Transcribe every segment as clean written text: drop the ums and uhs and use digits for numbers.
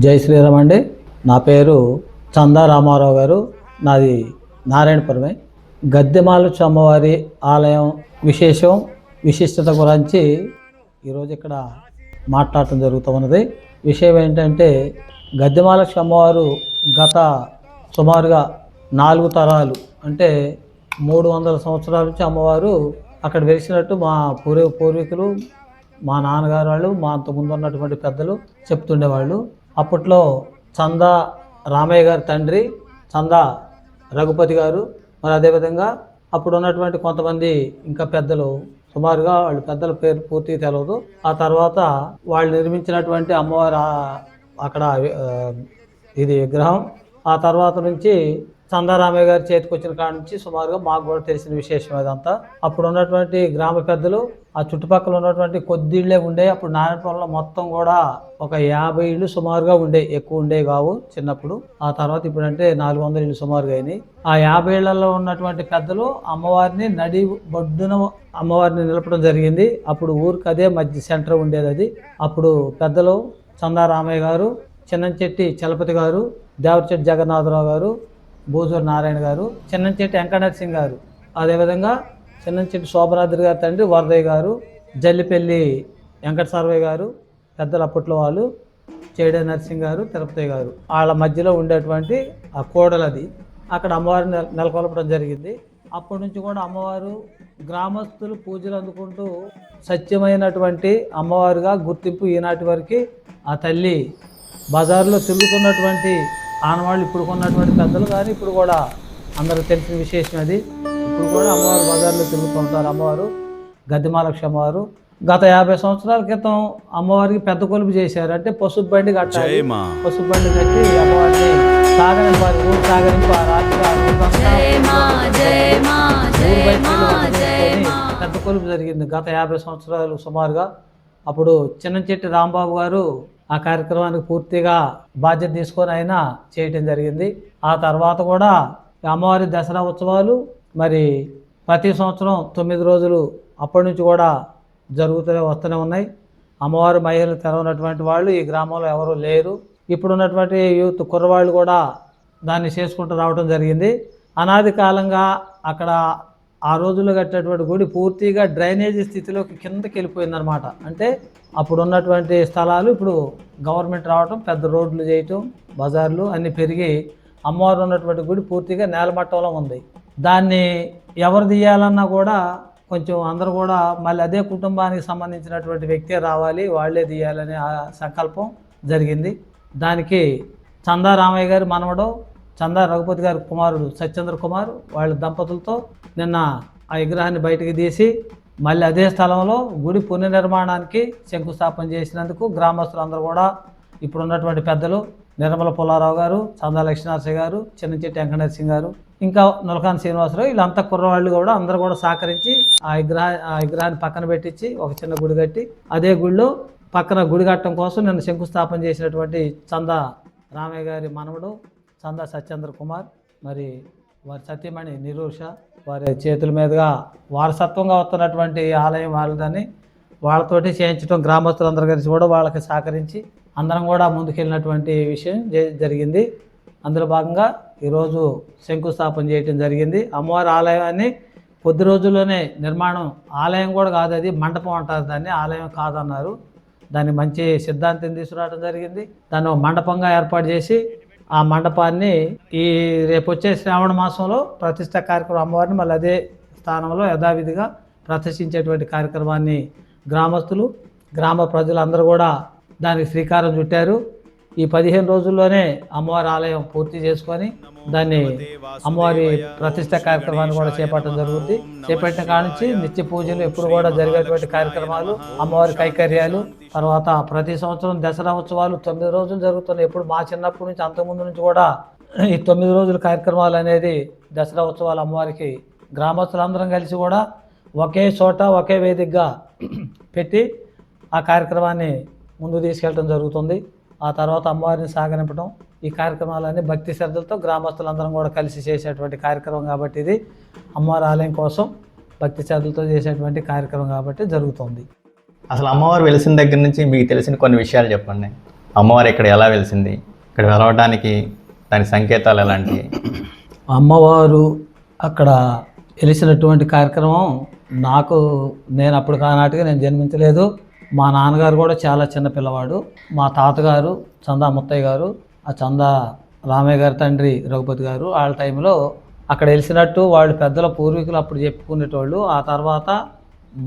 జై శ్రీరామ్ అండి. నా పేరు చందా రామారావు గారు. నాది నారాయణపురమే. గద్దెమాలక్ష్మి అమ్మవారి ఆలయం విశిష్టత గురించి ఈరోజు ఇక్కడ మాట్లాడటం జరుగుతూ ఉన్నది. విషయం ఏంటంటే, గద్దెమాలక్ష్మి అమ్మవారు గత సుమారుగా 4 తరాలు అంటే 300 సంవత్సరాల నుంచి అమ్మవారు అక్కడ వెలిసినట్టు మా పూర్వీకులు, మా నాన్నగారు వాళ్ళు, మా అంతకుముందు ఉన్నటువంటి పెద్దలు చెప్తుండేవాళ్ళు. అప్పట్లో చందా రామయ్య గారి తండ్రి చందా రఘుపతి గారు, మరి అదేవిధంగా అప్పుడు ఉన్నటువంటి కొంతమంది ఇంకా పెద్దలు, సుమారుగా వాళ్ళ పెద్దల పేరు పూర్తిగా తెలియదు. ఆ తర్వాత వాళ్ళు నిర్మించినటువంటి అమ్మవారు అక్కడ ఇది విగ్రహం. ఆ తర్వాత నుంచి చందారామయ్య గారి చేతికి వచ్చిన కాడ నుంచి సుమారుగా మాకు కూడా తెలిసిన విశేషం అదంతా. అప్పుడు ఉన్నటువంటి గ్రామ పెద్దలు ఆ చుట్టుపక్కల ఉన్నటువంటి కొద్ది ఇళ్ళే ఉండే. అప్పుడు నారాయణపురంలో మొత్తం కూడా ఒక 50 ఇళ్ళు సుమారుగా ఉండే, ఎక్కువ ఉండే కావు చిన్నప్పుడు. ఆ తర్వాత ఇప్పుడంటే 400 ఇళ్ళు సుమారుగా అయినాయి. ఆ 50 ఇళ్లలో ఉన్నటువంటి పెద్దలు అమ్మవారిని నడి బొడ్డున అమ్మవారిని నిలపడం జరిగింది. అప్పుడు ఊరికి అదే మధ్య సెంటర్ ఉండేది. అది అప్పుడు పెద్దలు చందారామయ్య గారు, చిన్నంచెట్టి చలపతి గారు, దేవరచెట్టి జగన్నాథరావు గారు, బూజూరు నారాయణ గారు, చిన్నంచెట్టి వెంకటనరసింహ గారు, అదేవిధంగా చిన్నంచెట్టి శోభనాద్రి గారి తండ్రి వరదయ్య గారు, జల్లిపల్లి వెంకట సర్వయ్య గారు పెద్దలు అప్పట్లో వాళ్ళు, చేడే నరసింహ గారు, తిరుపతి గారు, వాళ్ళ మధ్యలో ఉండేటువంటి ఆ కోడలది అక్కడ అమ్మవారిని నెలకొల్పడం జరిగింది. అప్పటి నుంచి కూడా అమ్మవారు గ్రామస్తులు పూజలు అందుకుంటూ సత్యమైనటువంటి అమ్మవారుగా గుర్తింపు ఈనాటి వరకు ఆ తల్లి బజార్లో తిరుగుతున్నటువంటి ఆనవాళ్ళు ఇప్పుడు ఉన్నటువంటి పెద్దలు కానీ ఇప్పుడు కూడా అందరూ తెలిసిన విశేషం అది. ఇప్పుడు కూడా అమ్మవారు బజార్లో తిరుగుతూ ఉంటారు. అమ్మవారు గద్దెమాలక్ష్మి అమ్మవారు గత 50 సంవత్సరాల క్రితం అమ్మవారికి పెద్ద కొలుపు చేశారు. అంటే పసుపు బండి కట్టాలి, పసుపు బండి కట్టి అమ్మవారిని సాగరింపారు. ఊరు సాగరింపు ఆ రాత్రి పెద్ద కొలుపు జరిగింది గత 50 సంవత్సరాలు సుమారుగా. అప్పుడు చిన్నంచెట్టి రాంబాబు గారు ఆ కార్యక్రమానికి పూర్తిగా బాధ్యత తీసుకొని ఆయన చేయటం జరిగింది. ఆ తర్వాత కూడా అమ్మవారి దసరా ఉత్సవాలు మరి ప్రతి సంవత్సరం 9 రోజులు అప్పటి నుంచి కూడా వస్తూనే ఉన్నాయి. అమ్మవారి మహిళలు తెరవనటువంటి వాళ్ళు ఈ గ్రామంలో ఎవరు లేరు. ఇప్పుడు ఉన్నటువంటి యూత్ కుర్రవాళ్ళు కూడా దాన్ని చేసుకుంటూ రావడం జరిగింది. అనాది కాలంగా అక్కడ ఆ రోజుల్లో కట్టినటువంటి గుడి పూర్తిగా డ్రైనేజీ స్థితిలోకి కిందకి వెళ్ళిపోయిందనమాట. అంటే అప్పుడు ఉన్నటువంటి స్థలాలు ఇప్పుడు గవర్నమెంట్ రావటం, పెద్ద రోడ్లు చేయటం, బజార్లు అన్నీ పెరిగి అమ్మవారు ఉన్నటువంటి గుడి పూర్తిగా నేలమట్టంలో ఉంది. దాన్ని ఎవరు తీయాలన్నా కూడా కొంచెం అందరూ కూడా మళ్ళీ అదే కుటుంబానికి సంబంధించినటువంటి వ్యక్తే రావాలి, వాళ్ళే తీయాలనే సంకల్పం జరిగింది. దానికి చందా రామయ్య గారి మనవడు చందా రఘుపతి గారి కుమారుడు సత్యేంద్ర కుమార్ వాళ్ళ దంపతులతో నిన్న ఆ విగ్రహాన్ని బయటకు తీసి మళ్ళీ అదే స్థలంలో గుడి పునర్నిర్మాణానికి శంకుస్థాపన చేసినందుకు గ్రామస్తులందరూ కూడా ఇప్పుడు ఉన్నటువంటి పెద్దలు నిర్మల పుల్లారావు గారు, చందా లక్ష్మీనరసింహ గారు, చిన్నంచెట్టి వెంకటనరసింహ గారు, ఇంకా నులకాన్ శ్రీనివాసరావు, వీళ్ళంతా కుర్రవాళ్ళు కూడా అందరూ కూడా సహకరించి ఆ విగ్రహాన్ని పక్కన పెట్టించి ఒక చిన్న గుడి కట్టి అదే గుడిలో పక్కన గుడి కట్టడం కోసం నిన్న శంకుస్థాపన చేసినటువంటి చందా రామయ్య గారి మనవడు చందా సత్యేంద్ర కుమార్, మరి వారి సత్యమణి నిరూష వారి చేతుల మీదుగా వారసత్వంగా వస్తున్నటువంటి ఆలయం వాళ్ళదని వాళ్ళతోటి చేయించడం, గ్రామస్తులందరూ కలిసి కూడా వాళ్ళకి సహకరించి అందరం కూడా ముందుకెళ్ళినటువంటి విషయం జరిగింది. అందులో భాగంగా ఈరోజు శంకుస్థాపన చేయటం జరిగింది. అమ్మవారి ఆలయాన్ని కొద్ది రోజుల్లోనే నిర్మాణం, ఆలయం కూడా కాదు అది మండపం అంటారు దాన్ని, ఆలయం కాదన్నారు. దాన్ని మంచి సిద్ధాంతం తీసుకురావడం జరిగింది. దాన్ని మండపంగా ఏర్పాటు చేసి ఆ మండపాన్ని ఈ రేపు వచ్చే శ్రావణ మాసంలో ప్రతిష్ట కార్యక్రమం అమ్మవారిని మళ్ళీ అదే స్థానంలో యథావిధిగా ప్రతిష్ఠించేటువంటి కార్యక్రమాన్ని గ్రామస్తులు, గ్రామ ప్రజలందరూ కూడా దానికి శ్రీకారం చుట్టారు. ఈ 15 రోజుల్లోనే అమ్మవారి ఆలయం పూర్తి చేసుకొని దాన్ని అమ్మవారి ప్రతిష్ట కార్యక్రమాన్ని కూడా చేపట్టడం జరుగుతుంది. చేపట్టిన కాడ నుంచి నిత్య పూజలు ఎప్పుడు కూడా జరిగేటువంటి కార్యక్రమాలు, అమ్మవారి కైకర్యాలు, తర్వాత ప్రతి సంవత్సరం దసరా ఉత్సవాలు 9 రోజులు జరుగుతున్నాయి. ఎప్పుడు మా చిన్నప్పటి నుంచి అంతకుముందు నుంచి కూడా ఈ 9 రోజుల కార్యక్రమాలు అనేది దసరా ఉత్సవాలు అమ్మవారికి గ్రామస్తులందరం కలిసి కూడా ఒకే చోట ఒకే వేదికగా పెట్టి ఆ కార్యక్రమాన్ని ముందుకు తీసుకెళ్ళడం జరుగుతుంది. ఆ తర్వాత అమ్మవారిని సాగనింపడం, ఈ కార్యక్రమాలన్నీ భక్తి శ్రద్ధలతో గ్రామస్తులందరం కూడా కలిసి చేసేటువంటి కార్యక్రమం కాబట్టి ఇది అమ్మవారి ఆలయం కోసం భక్తి శ్రద్ధలతో చేసేటువంటి కార్యక్రమం కాబట్టి జరుగుతుంది. అసలు అమ్మవారు వెలిసిన దగ్గర నుంచి మీకు తెలిసిన కొన్ని విషయాలు చెప్పండి. అమ్మవారు ఇక్కడ ఎలా వెలిసింది, ఇక్కడ వెలవడానికి దాని సంకేతాలు ఎలాంటివి? అమ్మవారు అక్కడ వెలిసినటువంటి కార్యక్రమం నేను అప్పుడు కానాటికి నేను జన్మించలేదు. మా నాన్నగారు కూడా చాలా చిన్న పిల్లవాడు. మా తాతగారు చందా ముత్తయ్య గారు, ఆ చందా రామయ్య గారి తండ్రి రఘుపతి గారు వాళ్ళ టైంలో అక్కడ వెలిసినట్టు వాళ్ళు పెద్దల పూర్వీకులు అప్పుడు చెప్పుకునేటోళ్ళు. ఆ తర్వాత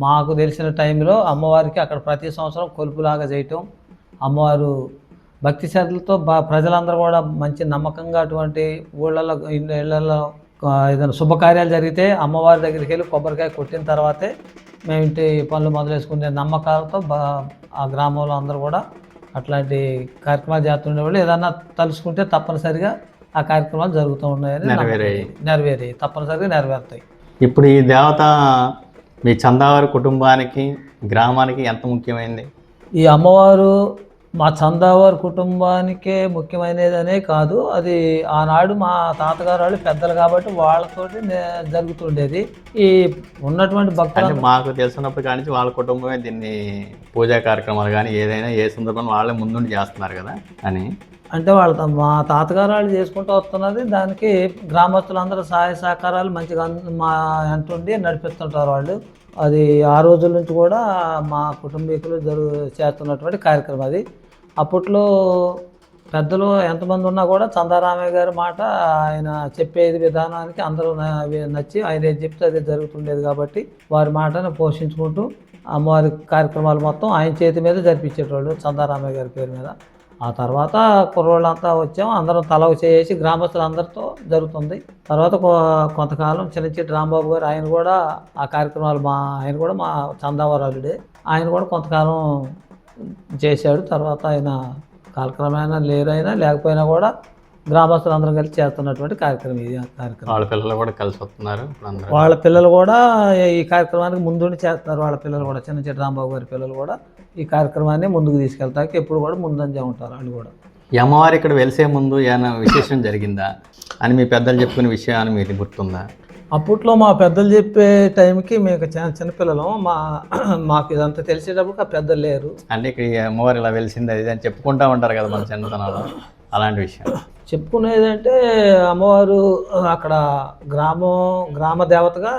మాకు తెలిసిన టైంలో అమ్మవారికి అక్కడ ప్రతి సంవత్సరం కొలుపులాగా చేయటం, అమ్మవారు భక్తి శ్రద్ధలతో ప్రజలందరూ కూడా మంచి నమ్మకంగా అటువంటి ఊళ్ళల్లో ఇళ్ళల్లో ఏదైనా శుభకార్యాలు జరిగితే అమ్మవారి దగ్గరికి వెళ్ళి కొబ్బరికాయ కొట్టిన తర్వాతే మేము ఇంటి పనులు మొదలేసుకునే నమ్మకాలతో ఆ గ్రామంలో అందరూ కూడా అట్లాంటి కార్యక్రమాలు చేస్తుండేవాళ్ళు. ఏదన్నా తలుసుకుంటే తప్పనిసరిగా ఆ కార్యక్రమాలు జరుగుతూ ఉన్నాయని నెరవేరాయి, తప్పనిసరిగా నెరవేరుతాయి. ఇప్పుడు ఈ దేవత మీ చందావారి కుటుంబానికి, గ్రామానికి ఎంత ముఖ్యమైనది? ఈ అమ్మవారు మా చందావారి కుటుంబానికే ముఖ్యమైనదనే కాదు, అది ఆనాడు మా తాతగారు వాళ్ళు పెద్దలు కాబట్టి వాళ్ళతోటి జరుగుతుండేది. ఈ ఉన్నటువంటి భక్తులు మాకు తెలిసినప్పటి కానీ వాళ్ళ కుటుంబమే దీన్ని పూజా కార్యక్రమాలు కానీ ఏదైనా ఏ సందర్భంలో వాళ్ళే ముందుండి చేస్తున్నారు కదా అని. అంటే మా తాతగారు వాళ్ళు చేసుకుంటూ వస్తున్నది, దానికి గ్రామస్తులందరూ సహాయ సహకారాలు మంచిగా మా అంటుండి నడిపిస్తుంటారు వాళ్ళు. అది ఆ రోజుల నుంచి కూడా మా కుటుంబీకులు చేస్తున్నటువంటి కార్యక్రమం అది. అప్పట్లో పెద్దలు ఎంతమంది ఉన్నా కూడా చందారామయ్య గారి మాట, ఆయన చెప్పేది విధానానికి అందరూ నచ్చి ఆయన ఏది చెప్తే అదే జరుగుతుండేది కాబట్టి వారి మాటను పోషించుకుంటూ అమ్మవారి కార్యక్రమాలు మొత్తం ఆయన చేతి మీద జరిపించేటోళ్ళు చందారామయ్య గారి పేరు మీద. ఆ తర్వాత కుర్రోళ్ళంతా వచ్చాం, అందరం తలకు చేసి గ్రామస్తులందరితో జరుగుతుంది. తర్వాత కొంతకాలం చిన్నచిట్టి రాంబాబు గారు ఆయన కూడా ఆ కార్యక్రమాలు ఆయన కూడా మా చందావరాలుడే, ఆయన కూడా కొంతకాలం చేశాడు. తర్వాత ఆయన కాలక్రమేణా లేకపోయినా కూడా గ్రామస్తులందరం కలిసి చేస్తున్నటువంటి కార్యక్రమం ఇది. కార్యక్రమం వాళ్ళ పిల్లలు కూడా కలిసి వస్తున్నారు. వాళ్ళ పిల్లలు కూడా ఈ కార్యక్రమానికి ముందుండి చేస్తున్నారు. వాళ్ళ పిల్లలు కూడా చిన్నచిట్టి రాంబాబు గారి పిల్లలు కూడా ఈ కార్యక్రమాన్ని ముందుకు తీసుకెళ్తాకి ఎప్పుడు కూడా ముందంజ ఉంటారు వాళ్ళు కూడా. ఈ అమ్మవారు ఇక్కడ వెలిసే ముందు ఏమైనా విశేషం జరిగిందా అని మీ పెద్దలు చెప్పుకునే విషయాన్ని మీకు గుర్తుందా? అప్పట్లో మా పెద్దలు చెప్పే టైంకి మేము చిన్నపిల్లలం, మాకు ఇదంతా తెలిసేటప్పుడు ఆ పెద్దలు లేరు. అంటే ఇక్కడ ఈ అమ్మవారు ఇలా వెలిసింది అది అని చెప్పుకుంటూ ఉంటారు కదా మన చిన్నతనంలో, అలాంటి విషయం చెప్పుకునేదంటే అమ్మవారు అక్కడ గ్రామ దేవతగా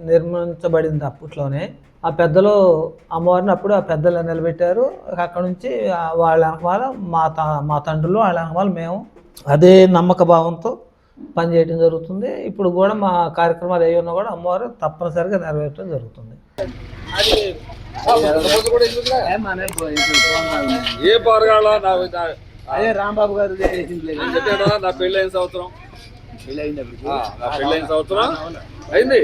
నిర్మించబడింది అప్పట్లోనే. ఆ పెద్దలు అమ్మవారిని అప్పుడు ఆ పెద్దలు నిలబెట్టారు. అక్కడ నుంచి వాళ్ళ వెనకమాల మా తండ్రులు వాళ్ళ వెనకమాల మేము అదే నమ్మక భావంతో పనిచేయడం జరుగుతుంది. ఇప్పుడు కూడా మా కార్యక్రమాలు ఏ ఉన్నా కూడా అమ్మవారు తప్పనిసరిగా నెరవేర్చడం జరుగుతుంది. అదే రాంబాబు గారు నా పెళ్ళైన సంవత్సరం అయింది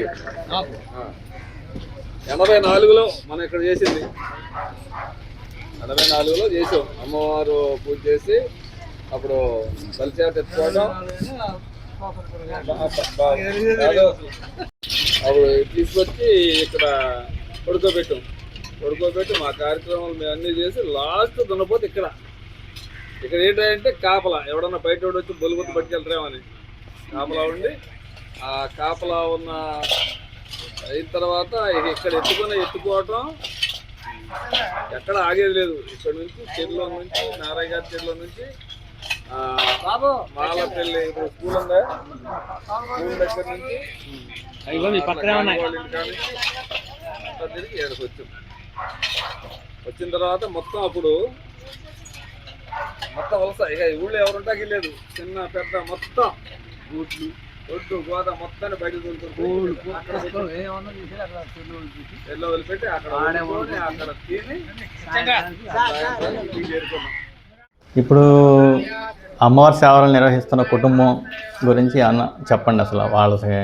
84లో మనం ఇక్కడ చేసింది. 84లో చేసాం. అమ్మవారు పూజ చేసి అప్పుడు కలిసేట ఎత్తుకోవడం, అప్పుడు తీసుకొచ్చి ఇక్కడ పడుకోబెట్టి మా కార్యక్రమాలు మేము అన్నీ చేసి లాస్ట్ దున్నపోతే ఇక్కడ ఏంటంటే కాపలా, ఎవడన్నా బయట వచ్చి బొలుగుతు పట్టుకెళ్తారేమని కాపలా ఉండి, ఆ కాపలా ఉన్న అయిన తర్వాత ఇక్కడ ఎత్తుకోవటం ఎక్కడ ఆగేది లేదు. ఇక్కడ నుంచి చెరువులో నుంచి నారాయణ గారి చెరువులో నుంచి మాలపల్లి ఇప్పుడు స్కూల్ ఉందా, స్కూల్ దగ్గర నుంచి తిరిగి ఏడుకు వచ్చిన తర్వాత మొత్తం అప్పుడు వలస. ఇక ఊళ్ళో ఎవరుంటాకి లేదు, చిన్న పెద్ద మొత్తం గూట్లు ఒడ్డు గోద మొత్తాన్ని బయట ఎల్లో వదిలిపెట్టి అక్కడ తిని చేరుకున్నాం. ఇప్పుడు అమ్మవారి సేవలు నిర్వహిస్తున్న కుటుంబం గురించి చెప్పండి. అసలు వాళ్ళకి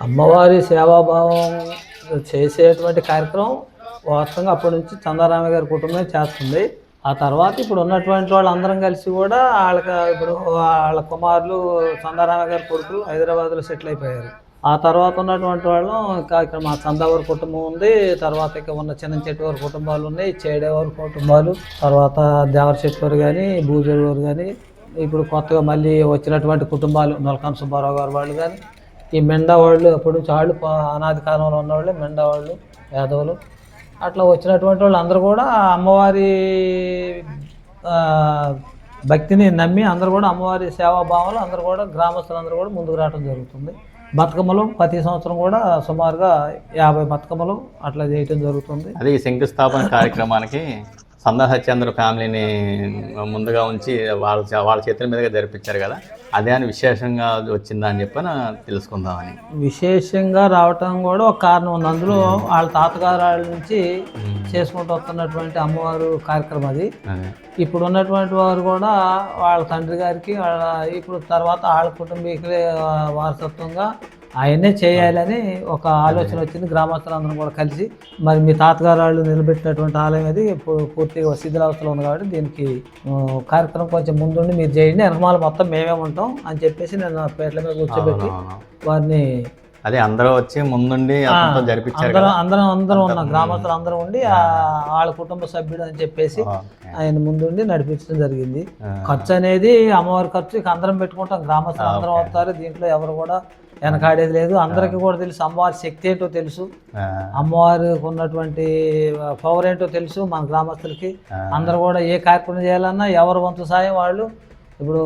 అమ్మవారి సేవాభావం చేసేటువంటి కార్యక్రమం వాస్తవంగా అప్పటి నుంచి చందారామయ్య గారి కుటుంబమే చేస్తుంది. ఆ తర్వాత ఇప్పుడు ఉన్నటువంటి వాళ్ళందరం కలిసి కూడా ఇప్పుడు వాళ్ళ కుమారులు చందారామయ్య గారి కొడుకులు హైదరాబాద్లో సెటిల్ అయిపోయారు. ఆ తర్వాత ఉన్నటువంటి వాళ్ళు ఇక్కడ మా చందావారి కుటుంబం ఉంది. తర్వాత ఇక ఉన్న చిన్నచెట్టి వారి కుటుంబాలు ఉన్నాయి, చేడేవారి కుటుంబాలు, తర్వాత దేవర చెట్టు వారు కానీ, బూజూరు వారు కానీ, ఇప్పుడు కొత్తగా మళ్ళీ వచ్చినటువంటి కుటుంబాలు నొలకాన సుబ్బారావు గారు వాళ్ళు కానీ, ఈ మెండా వాళ్ళు అప్పటి నుంచి వాళ్ళు అనాది కాలంలో ఉన్నవాళ్ళు మెండా వాళ్ళు, యాదవులు, అట్లా వచ్చినటువంటి వాళ్ళు అందరూ కూడా అమ్మవారి భక్తిని నమ్మి అందరూ కూడా అమ్మవారి సేవాభావాలు అందరూ కూడా గ్రామస్తులందరూ కూడా ముందుకు రావడం జరుగుతుంది. బతుకమ్మలు ప్రతి సంవత్సరం కూడా సుమారుగా 50 బతుకమ్మలు అట్లా చేయటం జరుగుతుంది. అదే ఈ శంకుస్థాపన కార్యక్రమానికి సందా సత్యేంద్ర ఫ్యామిలీని ముందుగా ఉంచి వాళ్ళ చేతుల మీదుగా జరిపించారు కదా, అదే అని విశేషంగా వచ్చిందా అని చెప్పి తెలుసుకుందామని. విశేషంగా రావటం కూడా ఒక కారణం ఉంది. అందులో వాళ్ళ తాతగారి నుంచి చేసుకుంటూ వస్తున్నటువంటి అమ్మవారు కార్యక్రమం అది. ఇప్పుడు ఉన్నటువంటి వారు కూడా వాళ్ళ తండ్రి గారికి ఇప్పుడు తర్వాత వాళ్ళ కుటుంబీకులే వారసత్వంగా ఆయనే చేయాలని ఒక ఆలోచన వచ్చింది. గ్రామస్తులందరం కూడా కలిసి మరి మీ తాతగారు వాళ్ళు నిలబెట్టినటువంటి ఆలయం అది పూర్తిగా శిథిలావస్థలో ఉంది కాబట్టి దీనికి కార్యక్రమం కొంచెం ముందుండి మీరు చేయండి, వెనకమాల మొత్తం మేమే ఉంటాం అని చెప్పేసి నేను పేట్ల మీద కూర్చోబెట్టి వారిని అదే అందరూ వచ్చి ముందుండి జరిపించారు. అందరం ఉన్నాం, గ్రామస్తులు అందరం ఉండి వాళ్ళ కుటుంబ సభ్యుడు అని చెప్పేసి ఆయన ముందుండి నడిపించడం జరిగింది. ఖర్చు అనేది అమ్మవారి ఖర్చు ఇక అందరం పెట్టుకుంటాం, గ్రామస్తులు అందరం వస్తారు. దీంట్లో ఎవరు కూడా వెనకాడేది లేదు. అందరికీ కూడా తెలుసు అమ్మవారి శక్తి ఏంటో తెలుసు, అమ్మవారికి ఉన్నటువంటి పవర్ ఏంటో తెలుసు మన గ్రామస్తులకి. అందరూ కూడా ఏ కార్యక్రమం చేయాలన్నా ఎవరు వంతు సాయం వాళ్ళు ఇప్పుడు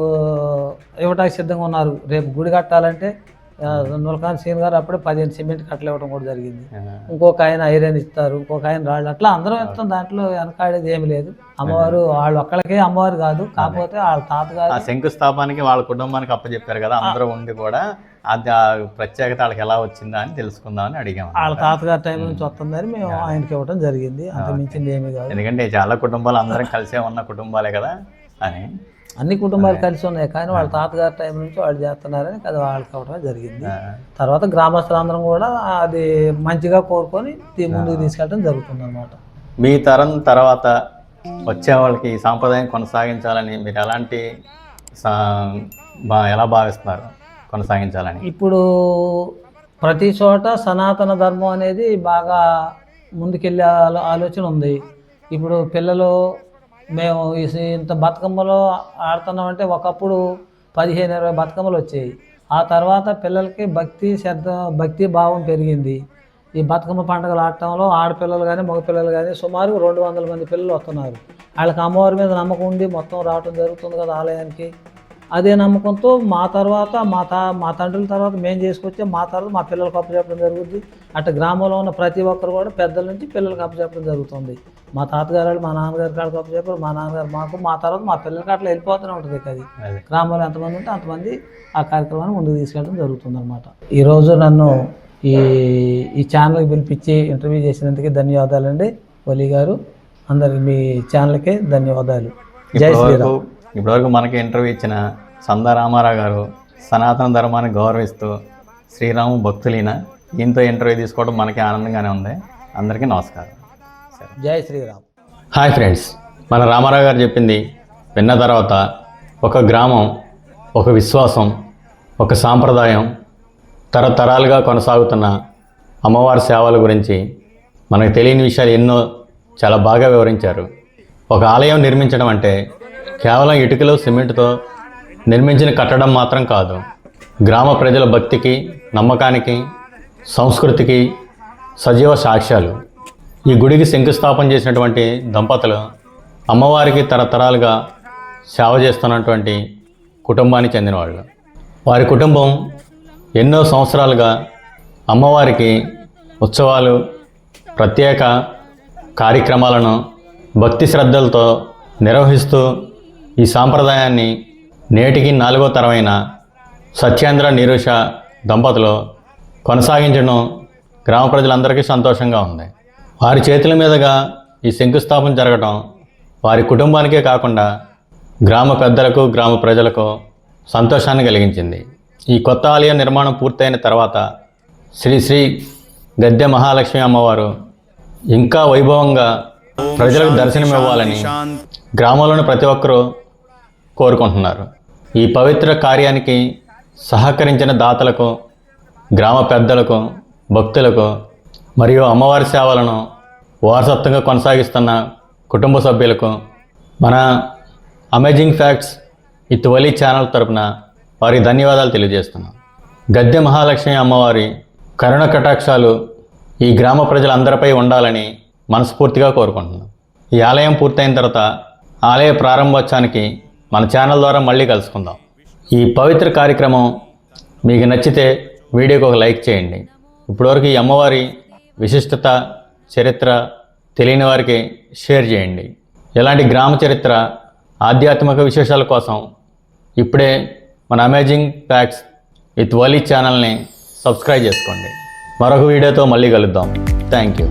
ఇవ్వటానికి సిద్ధంగా ఉన్నారు. రేపు గుడి కట్టాలంటే నులకాని సీన్ గారు అప్పుడే 15 సిమెంట్ కట్టలు ఇవ్వడం కూడా జరిగింది. ఇంకొక ఆయన ఐరన్ ఇస్తారు, ఇంకొక ఆయన రాళ్ళు, అట్లా అందరం ఇస్తాం. దాంట్లో వెనకాడేది ఏమి లేదు. అమ్మవారు వాళ్ళు ఒక్కళ్ళకే అమ్మవారు కాదు, కాకపోతే వాళ్ళ తాతగారు శంకుస్థాపానికి వాళ్ళ కుటుంబానికి అప్పచెప్పారు కదా, అందరూ ఉండి కూడా అది ప్రత్యేకత వాళ్ళకి ఎలా వచ్చిందా అని తెలుసుకుందామని అడిగాము. వాళ్ళ తాతగారి టైం నుంచి వస్తుందని మేము ఆయనకి ఇవ్వడం జరిగింది, అంత మించింది ఏమీ కాదు. ఎందుకంటే చాలా కుటుంబాలు అందరం కలిసే ఉన్న కుటుంబాలే కదా అని. అన్ని కుటుంబాలు కలిసి ఉన్నాయి కానీ వాళ్ళ తాతగారి టైం నుంచి వాళ్ళు చేస్తున్నారని అది వాళ్ళకి అవ్వడం జరిగింది. తర్వాత గ్రామస్తులందరం కూడా అది మంచిగా కోరుకొని ముందుకు తీసుకెళ్ళడం జరుగుతుంది అన్నమాట. మీ తరం తర్వాత వచ్చే వాళ్ళకి ఈ సాంప్రదాయం కొనసాగించాలని మీరు ఎలాంటి ఎలా భావిస్తున్నారు కొనసాగించాలని? ఇప్పుడు ప్రతి చోట సనాతన ధర్మం అనేది బాగా ముందుకెళ్ళే ఆలోచన ఉంది. ఇప్పుడు పిల్లలు మేము ఇంత బతుకమ్మలో ఆడుతున్నామంటే ఒకప్పుడు 15-20 బతుకమ్మలు వచ్చాయి. ఆ తర్వాత పిల్లలకి భక్తి భావం పెరిగింది. ఈ బతుకమ్మ పండుగలు ఆడటంలో ఆడపిల్లలు కానీ మగపిల్లలు కానీ సుమారు 200 మంది పిల్లలు వస్తున్నారు. వాళ్ళకి అమ్మవారి మీద నమ్మకం ఉండి మొత్తం రావటం జరుగుతుంది కదా ఆలయానికి. అదే నమ్మకంతో మా తర్వాత మా తండ్రుల తర్వాత మేము చేసుకొచ్చే మా తర్వాత మా పిల్లలకు అప్పచెప్పడం జరుగుతుంది. అటు గ్రామంలో ఉన్న ప్రతి ఒక్కరు కూడా పెద్దల నుంచి పిల్లలకు అప్పచెప్పడం జరుగుతుంది. మా తాతగారు వాళ్ళు మా నాన్నగారి కాళ్ళకి అప్పచెప్పారు, మా నాన్నగారు మాకు, మా తర్వాత మా పిల్లలకి అట్లా వెళ్ళిపోతూనే ఉంటుంది. అది గ్రామంలో ఎంతమంది ఉంటే అంతమంది ఆ కార్యక్రమాన్ని ముందుకు తీసుకెళ్ళడం జరుగుతుంది అనమాట. ఈరోజు నన్ను ఈ ఛానల్కి పిలిపించి ఇంటర్వ్యూ చేసినందుకు ధన్యవాదాలండి వలి గారు. అందరికి మీ ఛానల్కే ధన్యవాదాలు. జై శ్రీరామ్. ఇప్పటివరకు మనకి ఇంటర్వ్యూ ఇచ్చిన సందా రామారావు గారు సనాతన ధర్మాన్ని గౌరవిస్తూ శ్రీరాము భక్తులైన ఈయనతో ఇంటర్వ్యూ తీసుకోవడం మనకి ఆనందంగానే ఉంది. అందరికీ నమస్కారం. జై శ్రీరామ్. హాయ్ ఫ్రెండ్స్, మన రామారావు గారు చెప్పింది విన్న తర్వాత ఒక గ్రామం, ఒక విశ్వాసం, ఒక సాంప్రదాయం, తరతరాలుగా కొనసాగుతున్న అమ్మవారి సేవల గురించి మనకు తెలియని విషయాలు ఎన్నో చాలా బాగా వివరించారు. ఒక ఆలయం నిర్మించడం అంటే కేవలం ఇటుకలు సిమెంట్తో నిర్మించిన కట్టడం మాత్రం కాదు. గ్రామ ప్రజల భక్తికి, నమ్మకానికి, సంస్కృతికి సజీవ సాక్ష్యాలు. ఈ గుడికి శంకుస్థాపన చేసినటువంటి దంపతులు అమ్మవారికి తరతరాలుగా సేవ చేస్తున్నటువంటి కుటుంబానికి చెందినవాళ్ళు. వారి కుటుంబం ఎన్నో సంవత్సరాలుగా అమ్మవారికి ఉత్సవాలు, ప్రత్యేక కార్యక్రమాలను భక్తి శ్రద్ధలతో నిర్వహిస్తూ ఈ సాంప్రదాయాన్ని నేటికి 4వ తరమైన సత్యేంద్ర నిరూష దంపతులు కొనసాగించడం గ్రామ ప్రజలందరికీ సంతోషంగా ఉంది. వారి చేతుల మీదుగా ఈ శంకుస్థాపన జరగడం వారి కుటుంబానికే కాకుండా గ్రామ పెద్దలకు, గ్రామ ప్రజలకు సంతోషాన్ని కలిగించింది. ఈ కొత్త ఆలయ నిర్మాణం పూర్తయిన తర్వాత శ్రీ శ్రీ గద్దె మహాలక్ష్మి అమ్మవారు ఇంకా వైభవంగా ప్రజలకు దర్శనమివ్వాలని గ్రామంలోని ప్రతి ఒక్కరూ కోరుకుంటున్నారు. ఈ పవిత్ర కార్యానికి సహకరించిన దాతలకు, గ్రామ పెద్దలకు, భక్తులకు మరియు అమ్మవారి సేవలను వారసత్వంగా కొనసాగిస్తున్న కుటుంబ సభ్యులకు మన అమేజింగ్ ఫ్యాక్ట్స్ విత్ వలి ఛానల్ తరపున వారికి ధన్యవాదాలు తెలియజేస్తున్నాం. గద్దె మహాలక్ష్మి అమ్మవారి కరుణ కటాక్షాలు ఈ గ్రామ ప్రజలందరిపై ఉండాలని మనస్ఫూర్తిగా కోరుకుంటున్నాం. ఈ ఆలయం పూర్తయిన తర్వాత ఆలయ ప్రారంభోత్సవానికి మన ఛానల్ ద్వారా మళ్ళీ కలుసుకుందాం. ఈ పవిత్ర కార్యక్రమం మీకు నచ్చితే వీడియోకి ఒక లైక్ చేయండి. ఇప్పటివరకు ఈ అమ్మవారి విశిష్టత, చరిత్ర తెలియని వారికి షేర్ చేయండి. ఇలాంటి గ్రామ చరిత్ర, ఆధ్యాత్మిక విశేషాల కోసం ఇప్పుడే మన అమేజింగ్ ఫ్యాక్ట్స్ విత్ వలీ ఛానల్ని సబ్స్క్రైబ్ చేసుకోండి. మరొక వీడియోతో మళ్ళీ కలుద్దాం. Thank you.